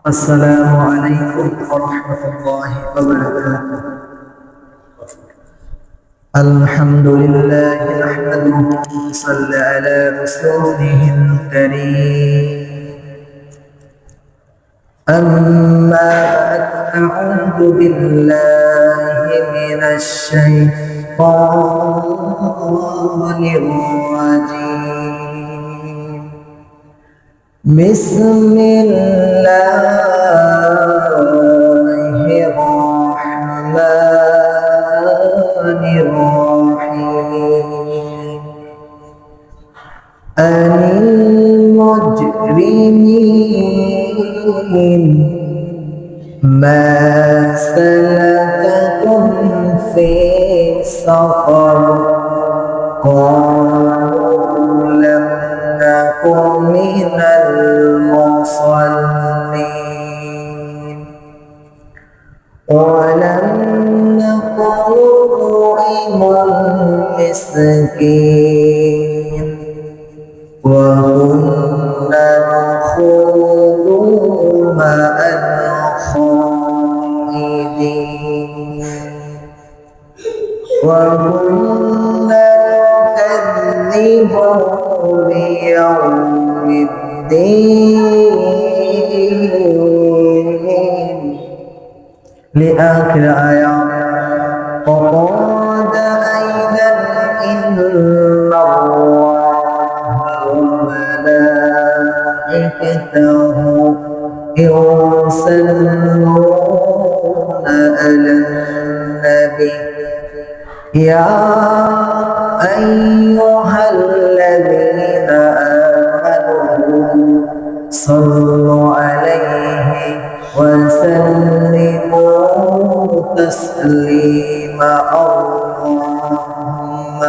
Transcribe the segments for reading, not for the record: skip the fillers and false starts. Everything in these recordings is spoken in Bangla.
السلام عليكم ورحمة الله وبركاته. الحمد لله نحمده ونصلي على رسوله الكريم. أما بعد، أعوذ بالله من الشيطان الرجيم. بسم الله الرحمن الرحيم. عن المجرمين ما سلككم في سقر؟ قالوا لم نكن من المصلين ولم نكن نطعم المسكين وكنا نخوض مع الخائضين وكنا نكذب بيوم الدين لآخر آية. وقال أيضا إن الله وملائكته يصلون على النبي يا أيها الذين آمنوا صلوا عليه وسلموا تسليما. اللهم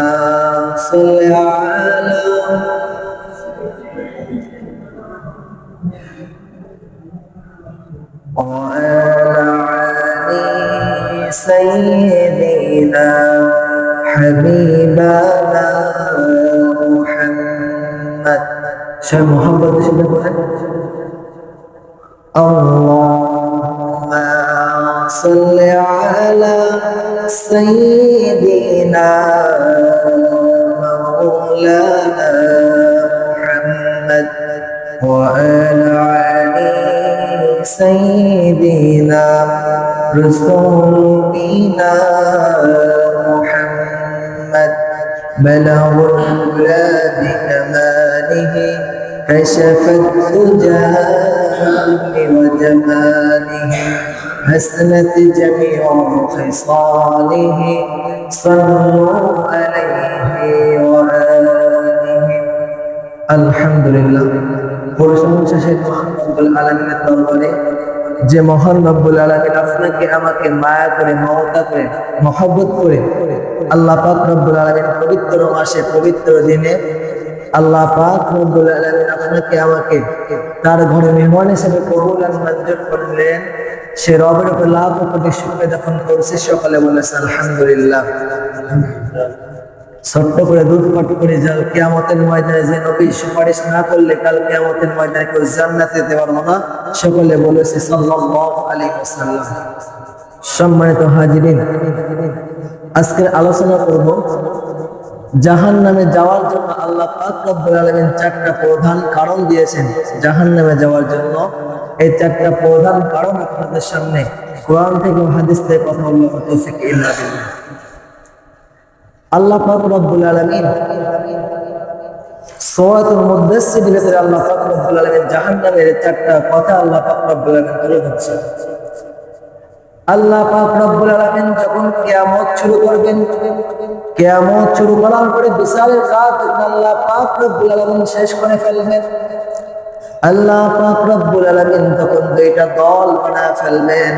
صل على وعلى علي سيدنا حبيبنا محمد شيخ محمد اللهم صل على سيدنا مولانا محمد وعلى علي سيدنا رسولنا محمد بلغ الهدى بكماله كشف الدجى وجماله حسنت جميع خصاله صلوا عليه وآله. الحمد لله প্রশংসা সেই মহান রব্বুল আলামিনের দরবারে যে মহান রব্বুল আলামিন আপনাকে আমাকে মায়া করে মমতা করে মহব্বত করে আল্লাহ পাক রব্বুল আলামিন পবিত্র মাসে পবিত্র দিনে আল্লাহ পাক রব্বুল আলামিন আপনাকে আমাকে তার ঘরে মেহমান হিসেবে কবুল আর মঞ্জুর করলেন। সে রবের উপর লাখ কোটি শুকরিয়া জ্ঞাপন করছি। সকলে বলেছে আলহামদুলিল্লাহ। ছোট্ট করে দুধ পাঠ করে যাও কিয়ামতের ময়দানে যে নবী সুপারিশ না করলে কাল কিয়ামতের ময়দানে কেউ জান্নাতে যেতে পারবে না। সকলে বলেছে সাল্লাল্লাহু আলাইহি ওয়াসাল্লাম। সম্মানিত হাজিরিন, আজকে আলোচনা করব জাহান্নামে যাওয়ার জন্য আল্লাহ পাক রব্বুল আলামিন চারটা প্রধান কারণ দিয়েছেন। জাহান্নামে যাওয়ার জন্য এই চারটা প্রধান কারণ আপনাদের সামনে কোরআন থেকে হাদিস থেকে কথা বলবো। তৌফিক ইল্লা বিল্লাহ। আল্লাহ পাক রব্বুল আলামিন সূরাতুল মুদাসসিরের ভিতরে আল্লাহ পাক রব্বুল আলামিন জাহান্নামের চারটা কথা আল্লাহ পাক রব্বুল আলামিন তুলে ধরছেন। আল্লাহ পাক রব্বুল আলামিন যখন কিয়ামত শুরু করবেন, কিয়ামত শুরু করার পরে বিচারের কাজ আল্লাহ পাক রব্বুল আলামিন শেষ করে ফেলবেন। আল্লাহ পাক রব্বুল আলামিন তখন দুইটা দল বানায় ফেলবেন।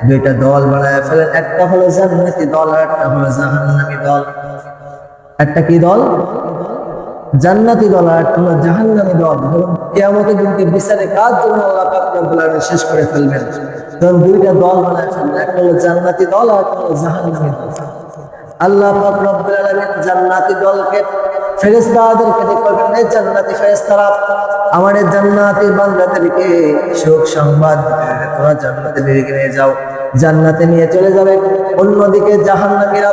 দুইটা দল বানায় ফেলেন, একটা হলো জান্নাতি দল আর একটা হলো জাহান্নামী দল। একটা কি দল? জান্নাতি দল আর একটা হলো জাহান্নামী দল। কিয়ামতের দিনকে বিচারের কাজ যখন আল্লাহ পাক রব্বুল আলামিন শেষ করে ফেলবেন তখন দুইটা দল বানায় ফেলবেন, একটা হলো জান্নাতি দল আর একটা হলো জাহান্নামী দল। আল্লাহ পাক রব্বুল আলামিন জান্নাতি দলকে ফেরেশতাদেরকে দেখবেন, এই জান্নাতি ফেরেশতারা আমার জান্নাতি বান্দাদেরকে সুখ সংবাদ দিতে তোরা জান্নাতে নিয়ে যাও, জান্নাতে নিয়ে চলে যাবে। অন্যদিকে জাহান্নামীরা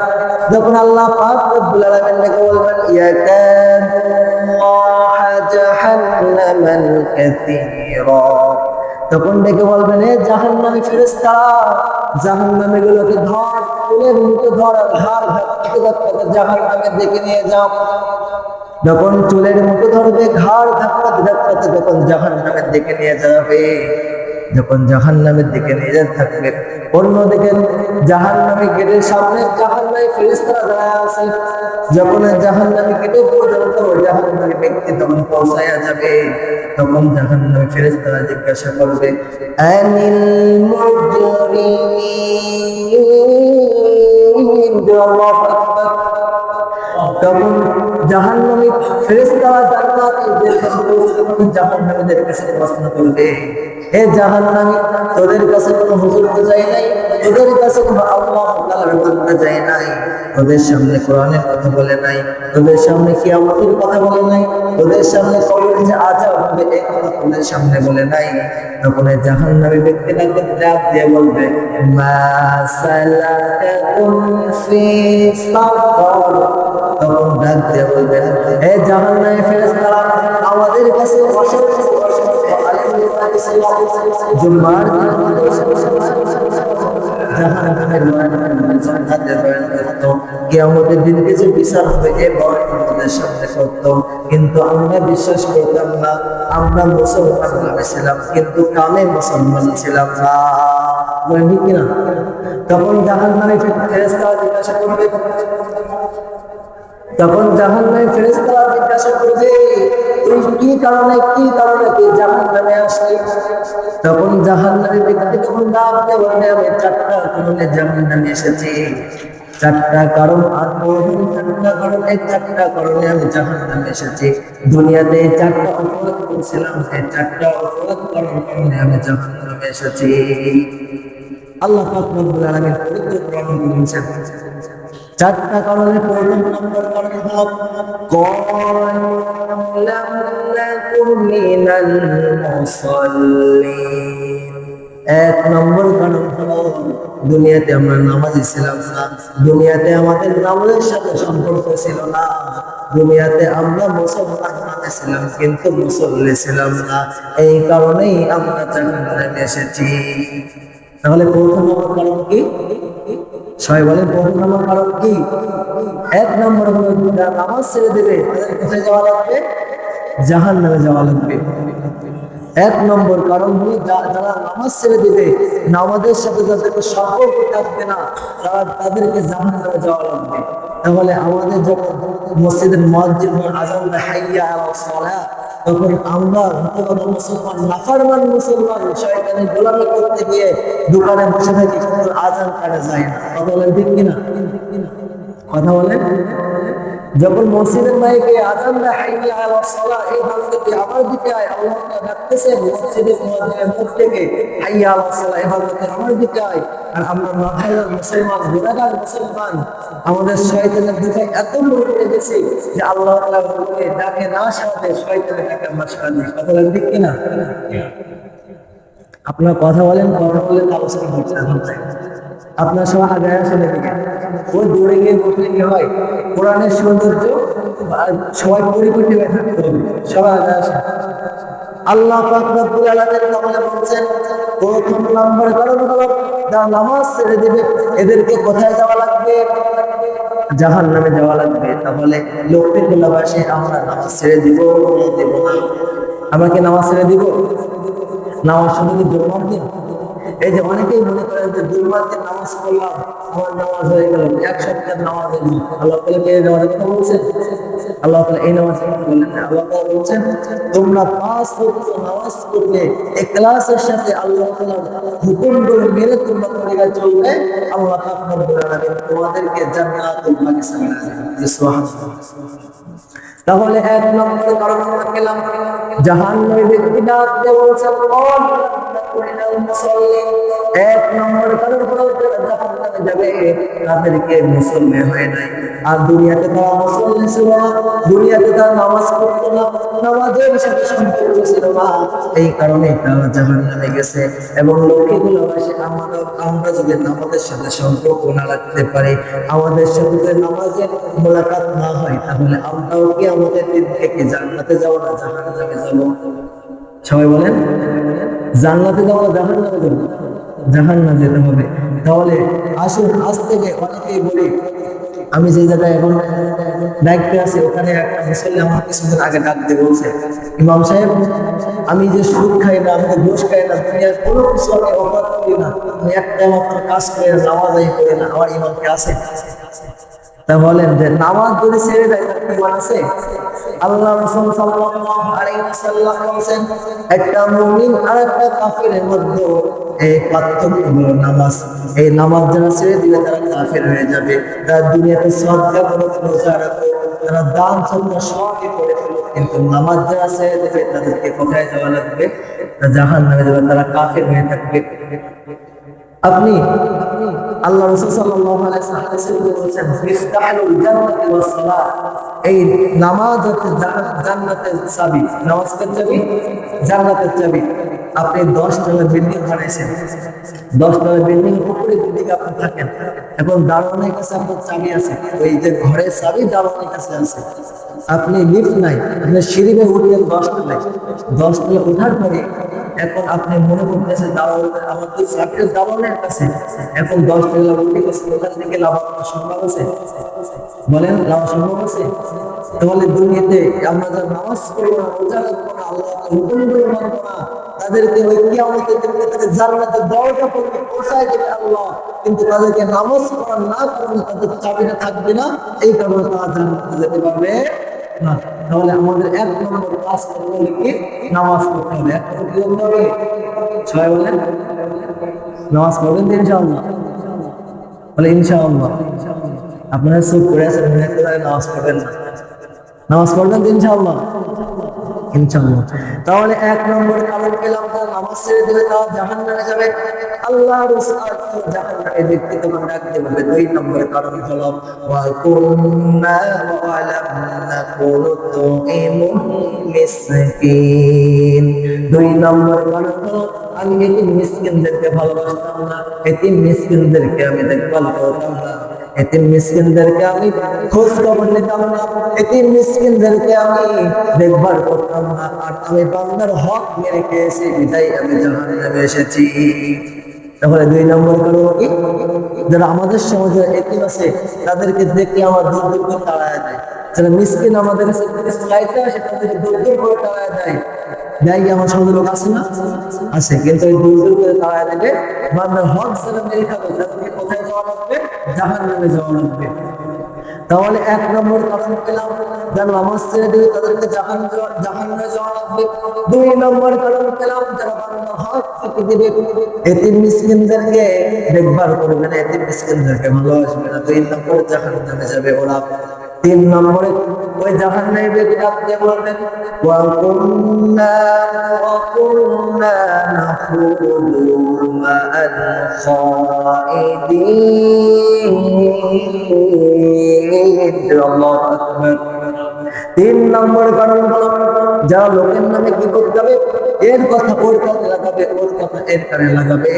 যখন আল্লাহ পাক রব্বুল আলামিন ডেকে বলবেন ইয়াকাল্লাহা জাহান্নামান কাসীরা, তখন ডেকে বলবেন হে জাহান্নামী ফেরেশতারা, জাহান্নামীগুলোকে ধর, চুলের মুঠো ধর, ঘাড় ধাক্কাতে ধাক্কাতে জাহান্নামের দিকে নিয়ে যাও। যখন চুলের মুঠো ধরবে, ঘাড় ধাক্কাতে ধাক্কাতে যখন জাহান্নামের দিকে নিয়ে যাবে, যখন জাহান্নামের দিকে নিয়ে যেতে থাকবে, অন্যদিকে জাহান্নামী গেটের সামনে জাহান্নামী ফেরেশতারা দাঁড়ায় আছে। যখন জাহান্নামী গেটে পর্যন্ত জাহান্নামী ব্যক্তি তখন পৌঁছায়া যাবে, তখন জাহান্নামী ফেরেশতারা জিজ্ঞাসা করবে আনিল মুজরিমিন, আল্লাহু আকবার। তখন জাহান্নামী ফেরেশতারা জান্নাতীদের কাছে জাহান্নামীদের কাছে প্রশ্ন করবে হে জাহান্নামী, তোদের কাছে কোনো হুজুর যায় নাই, তোদের কাছে কোনো আল্লাহ তাআলার বান্দা যায় নাই, তোদের সামনে কোরআনের কথা বলে নাই, তোদের সামনে কিয়ামতের কথা বলে নাই, তোদের সামনে কবরের যে আযাব হবে এই কথা তোদের সামনে বলে নাই। তখন এই জাহান্নামী ব্যক্তিটাকে ডাক দিয়ে বলবে মা সালাকাকুম ফি সাকার, তখন ডাক দিয়ে বলবে হে জাহান্নামী ফেরেশতারা, আমাদের কাছে জুমার কিয়ামতের দিন কিছু বিচার হবে এ বড় আমাদের সামনে সত্য, কিন্তু আমরা বিশ্বাস করতাম না, আমরা মুসলমান ভেবেছিলাম কিন্তু কামে মুসলমান ছিলাম না, বলি কিনা? তখন জাহান্নামী ফেরেশতারা জিজ্ঞাসা করবে, তখন জাহান্নামী ফেরেশতারা জিজ্ঞাসা করবে তুই কি কারণে তুই জাহান্নামে আসলি? তখন জাহান্নামী ব্যক্তি তখন ডাক দিয়ে বলবে আমি চারটা কারণে জাহান্নামে এসেছি, চারটা কারণ, আর চারটা কারণে আমি জাহান্নামে এসেছি। দুনিয়াতে এই চারটা অপরাধ করেছিলাম, এই চারটা অপরাধ কারণে আমি জাহান্নামে এসেছি। আল্লাহ পাক রব্বুল আলামিন পবিত্র কোরআনে বলেছেন চারটা কারণে প্রথম নম্বর কারণ হলো লাম নাকুম মিনাল মুসাল্লিন। এক নম্বর কারণ হলো দুনিয়াতে আমরা নামাজি ছিলাম না, দুনিয়াতে আমাদের নামাজের সাথে সম্পর্ক ছিল না, দুনিয়াতে আমরা মুসলমান ছিলাম কিন্তু মুসল্লি ছিলাম না, এই কারণেই আমরা জাহান্নামে এসেছি। তাহলে প্রথম নম্বর কারণ কি? সবাই বলেন প্রথম নম্বর কারণ কি? এক নম্বর হলো যারা নামাজ ছেড়ে দেবে কোথায় যাওয়া লাগবে? জাহান্নামে যাওয়া লাগবে। এক নম্বর কারণ হলো যারা নামাজ ছেড়ে দেবে, নামাজের সাথে যাদেরকে সম্পর্ক থাকবে না, তাদেরকে জাহান্নামে যাওয়া লাগবে। তাহলে আমাদের যখন মসজিদের মুয়াজ্জিন আযান দেয় হাইয়া আলাস সালাহ, তখন আমরা মুসলমান নাফরমান মুসলমান শয়তানের গোলামি করতে গিয়ে দোকানে বসে থাকি, কিন্তু আযান কানে যায় না। কথা বলেন ঠিক কিনা? কথা বলেন। যখন মসজিদের মাইকে আযান দেয় হাইয়া আলাস সালাহ, এই বান্দাটি আমার দিকে আয়, আল্লাহ তাআলা ডাকতেছেন মসজিদের মুয়াজ্জিনের মুখ থেকে হাইয়া আলাস সালাহ, এই বান্দাটি আমার দিকে আয়, আর আমরা নাফরমান মুসলমান গুনাহগার মুসলমান আমাদের শয়তানের দিকে এত পড়ে গেছি যে আল্লাহ তাআলা বলে ডাকে না সাথে শয়তানের ডাকে আমরা সাড়া দিই। কথা বলেন ঠিক কিনা? আপনার কথা বলেন, কথা বলেন, আলোচনা হচ্ছে এখন তাই আপনার সবাই আগে আসেন এদিকে, ওই দৌড়ে গিয়ে বসলে কি হয়? কোরআনের সৌন্দর্য সবাই পরিপূর্ণ হয়ে থাকতে হবে, সবাই আগে আসেন। আল্লাহ পাক রব্বুল আলামিন তাআলা বলেন প্রথম নম্বর কারণ হলো যারা নামাজ ছেড়ে দেবে এদেরকে কোথায় যাওয়া লাগবে? জাহান্নামে যাওয়া লাগবে। তাহলে লোকটির গোলাবাসে আমরা নামাজ ছেড়ে দিব না? আমাকে নামাজ ছেড়ে দিব? নামাজ শুধু কি জুমার দিন? এই যে অনেকেই মনে করেন যে জুমার দিন নামাজ পড়লাম আমার নামাজ হয়ে গেল, এক সপ্তাহের নামাজ হয়ে গেল। আল্লাহ তাআলা কে নামাজের কথা বলছেন? আল্লাহ তাআলা এই নামাজের কথা বলেন না। আল্লাহ তাআলা বলছেন তোমরা 5 ওয়াক্ত নামাজ পড়লে ইখলাসের সাথে আল্লাহ তাআলার হুকুমগুলো মেনে তোমরা তরিকায় চলবে, আল্লাহ পাক রব্বুল আলামিন তোমাদেরকে জান্নাতুল বাগিচা দিবেন। সুবহানাল্লাহ। তাহলে এক নম্বর কারণ আমরা পেলাম জাহান্নামী ব্যক্তি ডাক দিয়ে বলছেন মুসাল্লিন। এক নম্বর কারণ হলো যারা জাহান্নামে যাবে তাদেরকে মুসল্লি হয় নাই। আর দুনিয়াতে তারা মুসল্লি ছিল না, দুনিয়াতে তারা নামাজ পড়তো না, নামাজের সাথে সম্পর্ক ছিল না, এই কারণে তারা জাহান্নামে গেছে। এবং লক্ষ্মীগুলো আসে আমরা যদি নামাজের সাথে সম্পর্ক না রাখতে পারি, আমাদের সাথে যদি নামাজের মোলাকাত না হয়, তাহলে আমরাও কি আমাদের দিন থেকে জান্নাতে যাবো না জাহান্নামে যাবো? সবাই বলেন, জান্নাতে যাবো না জাহান্নামে যাবো? জাহান্নামে যেতে হবে। তাহলে আসুন আজ থেকে অনেকেই বলি, আমি যে জায়গায় এখন দায়িত্বে আছি ওখানে একটা মুসল্লি আমার কিছুদিন আগে ডাক দিয়ে বলছে, ইমাম সাহেব আমি যে সুদ খাই না, আমি তো ঘুষ খাই না, দুনিয়ার কোনো কিছু আমি অপরাধ করি না, আমি একটা মাত্র কাজ করে নামাজ করি না, আমার ইমামকে আছে? তা বলেন যে নামাজ যদি ছেড়ে দেয় তার ইমান আছে? আল্লাহ রাসূল সাল্লাল্লাহু আলাইহি ওয়াসাল্লাম বলেন একটা মুমিন আর একটা কাফিরের মধ্যে এই পার্থক্য হলো নামাজ। এই নামাজ যারা ছেড়ে দিবে তারা কাফির হয়ে যাবে। তারা দুনিয়াতে সাদকা করে রোজা রাখে, তারা দান সদকা সবই করে ফেলে, কিন্তু নামাজ যারা ছেড়ে দেবে তাদেরকে কোথায় যাওয়া লাগবে? জাহান্নামে যাবে, তারা কাফির হয়ে থাকবে। আপনি আল্লাহ রাসূল সাল্লাল্লাহু আলাইহি ওয়াসাল্লাম বলেছেন মিফতাহুল জান্নাতি ওয়াস সালাত, এই নামাজ হচ্ছে জান্নাতের চাবি। নামাজের চাবি জান্নাতের চাবি। আপনি 10 তলা বিল্ডিং বানাইছেন, 10 তলা বিল্ডিং উপরে দিকে আপনি থাকেন, এখন দারোয়ানের কাছে আপনার চাবি আছে, ওই যে ঘরের চাবি দারোয়ানের কাছে আছে। আপনি লিফট নাই, আপনি সিঁড়ি বেয়ে উঠলেন 10 তলায়, 10 তলা ওঠার পরে এখন আপনি মনে করতেছে আমার তো চাকরির দারোয়ানের কাছে, এখন 10 তলা উঠে গেছে, ওখান থেকে লাভ করা সম্ভব আছে? বলেন, লাভ সম্ভব আছে? তাহলে দুনিয়াতে আমরা যারা নামাজ পড়বো না, রোজা রাখবো না, আল্লাহকে হুকুমগুলো মানবো না, তাদেরকে ওই কিয়ামতের দিনে তাদের জান্নাতের দরজা পর্যন্ত পৌঁছায় দেবে আল্লাহ, কিন্তু তাদেরকে নামাজ পড়া না কারণে তাদের চাবিটা থাকবে না, এই কারণে তারা জান্নাতে যেতে পারবে না। তাহলে আমাদের 1 নম্বর কাজ করতে হলে কি? নামাজ পড়তে হবে। 1 নম্বর কি করতে হবে? সবাই বলেন, নামাজ পড়বেন তো ইনশাআল্লাহ? বলে ইনশাআল্লাহ। আপনারা চুপ করে আছেন, মনে করতে নামাজ পড়বেন না। নামাজ পড়বেন তো ইনশাআল্লাহ? ইনশাআল্লাহ। তাহলে 1 নম্বর কারণ পেলাম, তারা নামাজ ছেড়ে দিলে তারা জাহান্নামে যাবে, আল্লাহর রাসূল জাহান্নামে ব্যক্তিকে ডাক দেবে। 2 নম্বর কারণ হলো ওয়া কুন্না ওয়া লাম নাকুনু তুইমুল মিসকিন। 2 নম্বর কারণ হলো আমি এতিম মিসকিনদেরকে ভালোবাসতাম না, এতিম মিসকিনদেরকে আমি দেখভাল করতাম না, এতিম মিসকিনদেরকে আমি খোঁজ খবর নিতাম না, এতিম মিসকিনদেরকে আমি দেখভাল করতাম না, আর আমি বান্দার হক মেরে খেয়েছি, বিদায় আমি জাহান্নামে এসেছি। তাহলে 2 নম্বর কারণ কি? যারা আমাদের সমাজে এতিম আছে তাদেরকে দেখে আমার দূর দূর করে তাড়ায় দেয়, যারা মিসকিন আমাদের কাছে চাইতে আসে তাদেরকে দূর দূর করে তাড়ায় দেয়। দেয় আমার সমাজের লোক আছে না? আছে, কিন্তু এই দূর দূর করে তাড়ায় দেবে। বান্দার হক যারা মেরে খাবে তাদেরকে কোথায় যাওয়া লাগবে? জাহান্নামে যাওয়া লাগবে। তাহলে 1 নম্বর কারণ পেলাম, যারা নামাজ ছেড়ে দেবে তাদেরকে জাহান্নামে যাওয়া লাগবে। 2 নম্বর কারণ পেলাম, যারা বান্দার হক ফাঁকি দিবে, এতিম মিসকিনদেরকে দেখভাল করবে না, এতিম মিসকিনদেরকে ভালোবাসবে না, 2 নম্বরে জাহান্নামে যাবে ওরা। 3 নম্বরে ওই জাহান্নামে ব্যক্তি আপনি বলবেন ওয়া কুন্না নাখুদু মা'আল খাইদিন। আল্লাহু আকবার। 3 নম্বর কারণ হলো যারা লোকের নামে কি করতে হবে, এর কথা ওর কানে লাগাবে, ওর কথা এর কানে লাগাবে,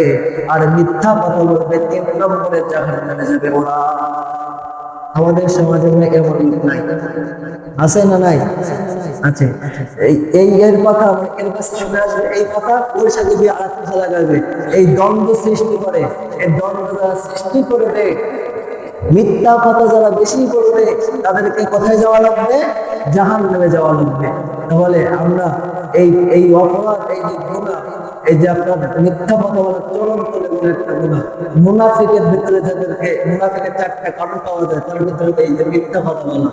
আর মিথ্যা কথা বলবে, 3 নম্বরে জাহান্নামে যাবে ওরা। আমাদের সমাজে এমন লোক নাই? আছে না নাই? আছে। এই এর কথা এর কাছে শুনে আসবে, এই কথা ওর সাথে দিয়ে আর কথা লাগাবে, এই দ্বন্দ্ব সৃষ্টি করে, এই দ্বন্দ্ব যারা সৃষ্টি করবে, মিথ্যা কথা যারা বেশি করবে, তাদেরকে কোথায় যাওয়া লাগবে? জাহান্নামে যাওয়া লাগবে। তাহলে আমরা এই অপরাধ, এই যে গুনাহ, এই যে আপনার মিথ্যা কথা বলা চলন্ত লেভেলের একটা গুনাহ, মুনাফিকের ভিতরে যাদেরকে মুনাফিকের 4টা কারণ পাওয়া যায়, তার ভিতরে এই যে মিথ্যা কথা বলা।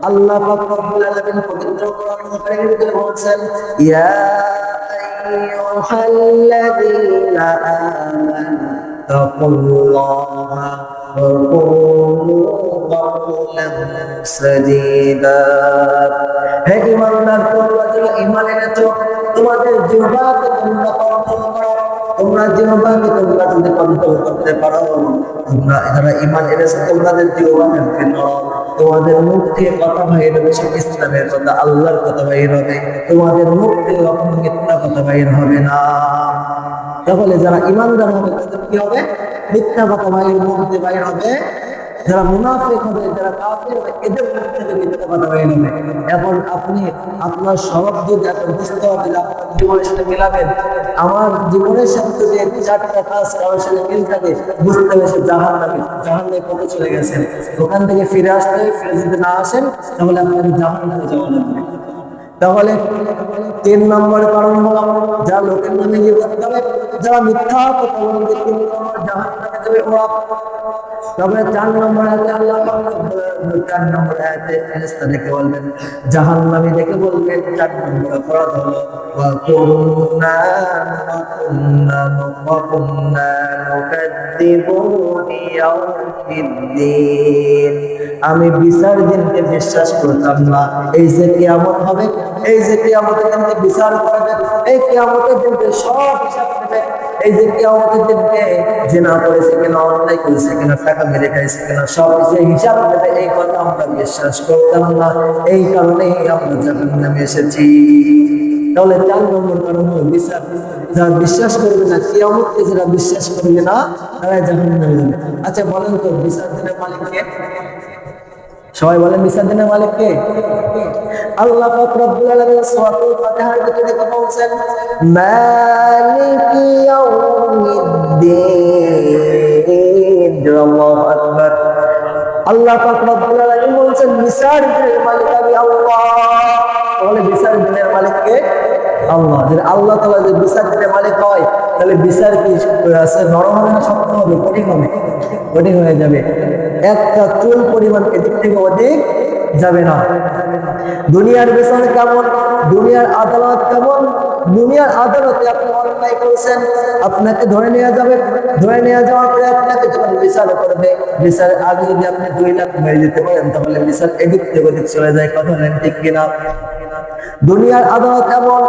আল্লাহ পাক রব্বুল আলামিন পবিত্র কোরআন কারীমের ভিতরে বলেছেন ইয়া আইয়ুহাল্লাযীনা আমানু তাকুল্লাহা ওয়া কুলু কওলান সাদীদা। হে ঈমানদার, তোমরা যারা ঈমান এনেছো, তোমাদের জিহ্বাকে তোমরা কন্ট্রোল করো, তোমরা তোমরা জিহ্বাকে তোমরা যদি কন্ট্রোল করতে পারো, তোমরা যারা ঈমান এনেছো তোমাদের জিহ্বাকে নড়াও, তোমাদের মুখ থেকে কথা বাইর হবে সব ইসলামের কথা, আল্লাহর কথা বাইর হবে, তোমাদের মুখ থেকে কখনো মিথ্যা কথা বাইর হবে না। তাহলে যারা ঈমানদার হবে তাদের কি হবে? মিথ্যা কথা বাইর মুখ দিয়ে বাইর হবে। যারা মুনাফিক হবে, যারা কাফির হবে, এদের মুখ থেকে মিথ্যা কথা বাইর হবে। এখন আপনি আপনার স্বভাব যদি এখন বুঝতে হবে যে আপনার জীবনের সাথে মিলাবেন, আমার জীবনের সাথে যদি চারটা কাজ কারোর সাথে মিল থাকে, বুঝতে হবে সে জাহান্নামে পথে চলে গেছেন। ওখান থেকে ফিরে আসতে হবে, ফিরে যদি না আসেন তাহলে আপনাকে জাহান্নামে যাওয়া লাগবে। তাহলে 3 নম্বর কারণ হলো যারা লোকের নামে গীবত করে, যারা মিথ্যা কথা বলবে, 3 নম্বর জাহান্নামে যাবে ওরা। তবে 4 নম্বর আয়াতে আল্লাহ পাক 4 নম্বর আয়াতে ফেরেশতাদেরকে বলবেন, জাহান্নামী দেখে বলবেন 4 নম্বর অপরাধ হলো ওয়া কুন্না নুকাদ্দিবু বিয়াউমিদ্দিন। আমি বিচার দিনকে বিশ্বাস করতাম না। এই যে কিয়ামত হবে, এই যে কিয়ামতের দিনকে বিচার করবে, এই কিয়ামতের দিনকে সব হিসাব নেবে। এই যে কিয়ামতের দিনকে জিনা করেছে কিনা, অন্যায় করেছে কিনা, টাকা মেরে খাইছে কিনা, সব কিছু হিসাব নেবে, এই কথা আমরা বিশ্বাস করতাম না। এই কারণেই আমরা জাহান্নামে এসেছি। তাহলে 4 নম্বর কারণ হলো বিচার। যারা বিশ্বাস করবে না কিয়ামতকে, যারা বিশ্বাস করবে না তারা জাহান্নামে যাবে। আচ্ছা বলেন তো বিচার দিনের মালিক কে? সবাই বলেন বিচার দিনের মালিক কে? আল্লাহ পাক রব্বুল আলামিন সূরাতুল ফাতিহার ভিতরে কথা বলছেন, মালিকি ইয়াউমিদ্দিন। আল্লাহু আকবার। আল্লাহ পাক রব্বুল আলামিন বলছেন বিচার দিনের মালিক আমি আল্লাহ। তাহলে বিচার দিনের মালিক কে? আল্লাহ। যদি আল্লাহ তাআলা যে বিচার দিনের মালিক হয়, তাহলে বিচার কি আছে নরম হবে না শক্ত হবে? কঠিন হবে, কঠিন হয়ে যাবে। একটা চুল পরিমাণ এদিক থেকে ওদিক যাবে না। দুনিয়ার বিচার কেমন? দুনিয়ার আদালত কেমন? দুনিয়ার আদালতে আপনি অন্যায় করেছেন, আপনাকে ধরে নেওয়া যাবে। ধরে নেওয়া যাওয়ার পরে আপনাকে যখন বিচার করবে, বিচারের আগে যদি আপনি 2 লাখ মেরে দিতে পারেন, তাহলে বিচার এদিক থেকে ওদিক চলে যায়। কথা বলেন ঠিক কিনা? দুনিয়ার আদালত এমন,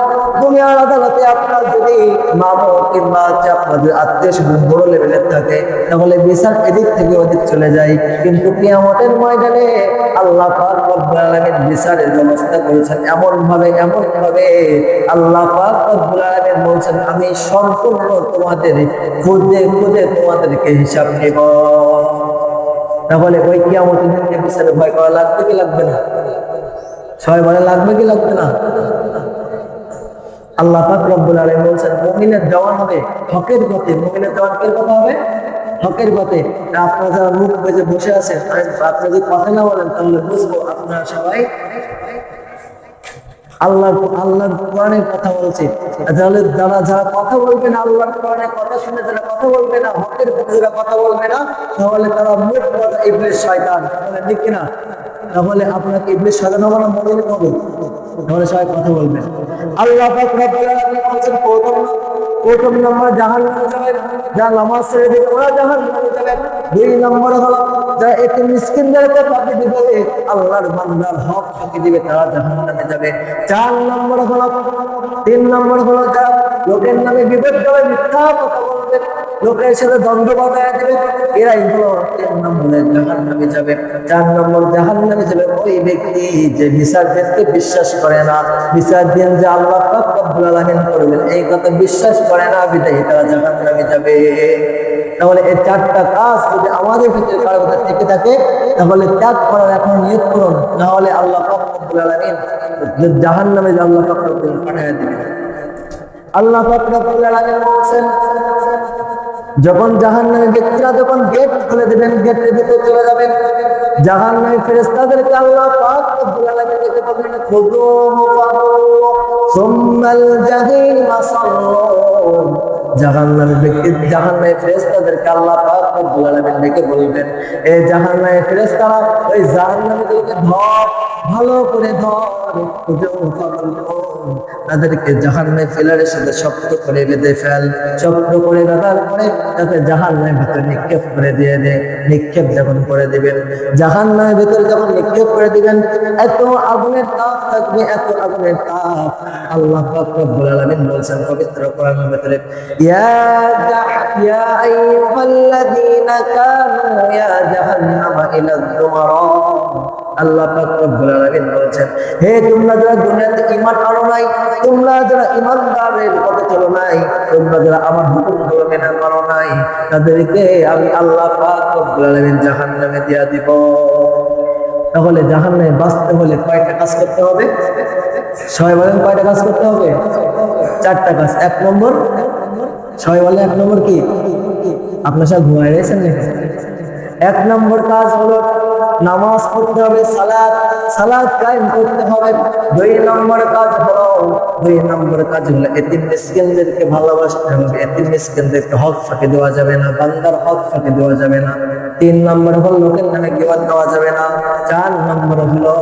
দুনিয়ার আদালতে আপনার যদি মামা কিংবা আপনাদের আত্মীয় স্বজন বড় লেভেলের থাকে, তাহলে বিচার এদিক থেকে ওদিক চলে যায়। কিন্তু কিয়ামতের ময়দানে আল্লাহ পাক রব্বুল আলামিন বিচারের ব্যবস্থা করেছেন এমন ভাবে আল্লাহ পাক রব্বুল আলামিন বলছেন, আমি সম্পূর্ণ তোমাদের খুঁজে তোমাদেরকে হিসাব নেব। তাহলে ওই কিয়ামতের দিনকে বিচারে ভয় করা লাগবে কি লাগবে না? সবাই বলে লাগবে কি লাগবে না? আল্লাহ পাক রব্বুল আলামিন বলেন মুমিনের জওয়ান হবে হকের পথে। মুমিনের জওয়ান কি কথা হবে? হকের পথে। আপনারা যারা মুখ বেজে বসে আছেন, আপনারা যদি কথা না বলেন তাহলে বুঝবো আপনারা সবাই আল্লাহর কোরআনের কথা বলছে। তাহলে যারা কথা বলবে না, আল্লাহর কোরআনের কথা শুনে যারা কথা বলবে না, হকের পথে যারা কথা বলবে না, তাহলে তারা মুখ বাজা ইবলিস শয়তান। তাহলে ঠিক কিনা? তাহলে আপনাকে ইবলিস সাজানো মানে মনে হবে। তাহলে সবাই কথা বলবেন। আল্লাহ পাক রব্বুল আলামিন বলেছেন প্রথম নম্বর জাহান্নামে যাবে যারা নামাজ ছেড়ে দেবে, ওরা জাহান্নামে যাবে। 2 নম্বর হলো যারা একটু মিসকিনদেরকে ফাঁকি দিবে, আল্লাহর বান্দার হক ফাঁকি দিবে, তারা জাহান্নামে যাবে। 4 নম্বর হলো 3 নম্বর হলো যারা লোকের নামে বিপদ করে মিথ্যা কথা বলবে, লোকের সাথে দ্বন্দ্ব বাঁধায় দেবে, এরাই হলো 3 নম্বরে জাহান্নামে যাবে। 4 নম্বর জাহান্নামে যাবে ওই ব্যক্তি যে বিচার দিনকে বিশ্বাস করে না। বিচার দিন যে আল্লাহ পাক রব্বুল আলামিন করবেন এই কথা বিশ্বাস করে না, বিদায়ী তারা জাহান্নামে যাবে। তাহলে এই 4টা কাজ যদি আমাদের ভিতরে কারো ভিতরে থেকে থাকে, তাহলে ত্যাগ করার এখন নিয়ত করুন, না হলে আল্লাহ পাক রব্বুল আলামিন জাহান্নামে আল্লাহ পাক রব্বুল আলামিন পাঠিয়ে দিবেন। আল্লাহ পাক রব্বুল আলামিন বলেন যখন জাহান্নামী ব্যক্তিরা যখন গেট খুলে দিবেন, গেটের ভিতরে চলে যাবেন, জাহান্নামী ফেরেশতাদেরকে আল্লাহ পাক রব্বুল আলামিন ডেকে বলবেন খুযুহু ফাগুল্লু সুম্মাল জাহিমা সাল্লু। জাহান্নামী ফেরেশতাদেরকে আল্লাহ পাক রব্বুল আলামিন ডেকে বলবেন, এই জাহান্নামী ফেরেশতারা ওই জাহান্নামীদেরকে ভালো করে ধর, তাদেরকে জাহান্নামে ফেলার সাথে শক্ত করে বেঁধে ফেল, শক্ত করে বাঁধার পরে তাকে জাহান্নামের ভিতরে নিক্ষেপ করে দিয়ে দে। নিক্ষেপ যখন করে দিবেন, জাহান্নামের ভিতরে যখন নিক্ষেপ করে দিবেন, এত আগুনের তাপ থাকবে, এত আগুনের তাপ। আল্লাহ পাক রব্বুল আলামিন বলেছেন পবিত্র কোরআনের ভিতরে, ইয়া আইয়ুহাল্লাযীনা কানু ইয়া জাহান্নামা ইলা যুমারা। আল্লাহ পাক রব্বুল আলামিন বলেছেন, হে তোমরা যারা দুনিয়াতে ঈমান আনো নাই, তোমরা যারা ঈমানদারের পথে চলো নাই, তোমরা যারা আমার হুকুমগুলো মেনে মানো নাই, তাদেরকে আমি আল্লাহ পাক রব্বুল আলামিন জাহান্নামে দিয়া দিব। তাহলে জাহান্নামে বাঁচতে হলে কয়টা কাজ করতে হবে? সবাই বলেন কয়টা কাজ করতে হবে? 4টা কাজ। 1 নম্বর, সবাই বলে 1 নম্বর কি? আপনার সব ঘুমায় রয়েছেন নাকি? 1 নম্বর কাজ হলো নামাজ পড়তে হবে, সালাত কায়েম করতে হবে। 2 নম্বর কাজ হলো এতিম মিসকিনদেরকে ভালোবাসতে হবে। এতিম মিসকিনদেরকে হক ফাঁকি দেওয়া যাবে না, বান্দার হক ফাঁকি দেওয়া যাবে না। 3 নম্বর হলো লোকের নামে গীবত দেওয়া যাবে না। 4 নম্বর হলো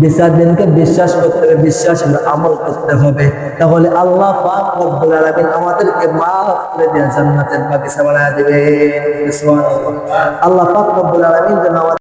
বিচার দিনকে বিশ্বাস করতে হবে, বিশ্বাস হলো আমল করতে হবে। তাহলে আল্লাহ পাক রব্বুল আলামিন আমাদেরকে মাফ করে দিয়ে জান্নাতের বাগিচা বানায় দিবেন। সুবহানাল্লাহ। আল্লাহ পাক রব্বুল আলামিন যেন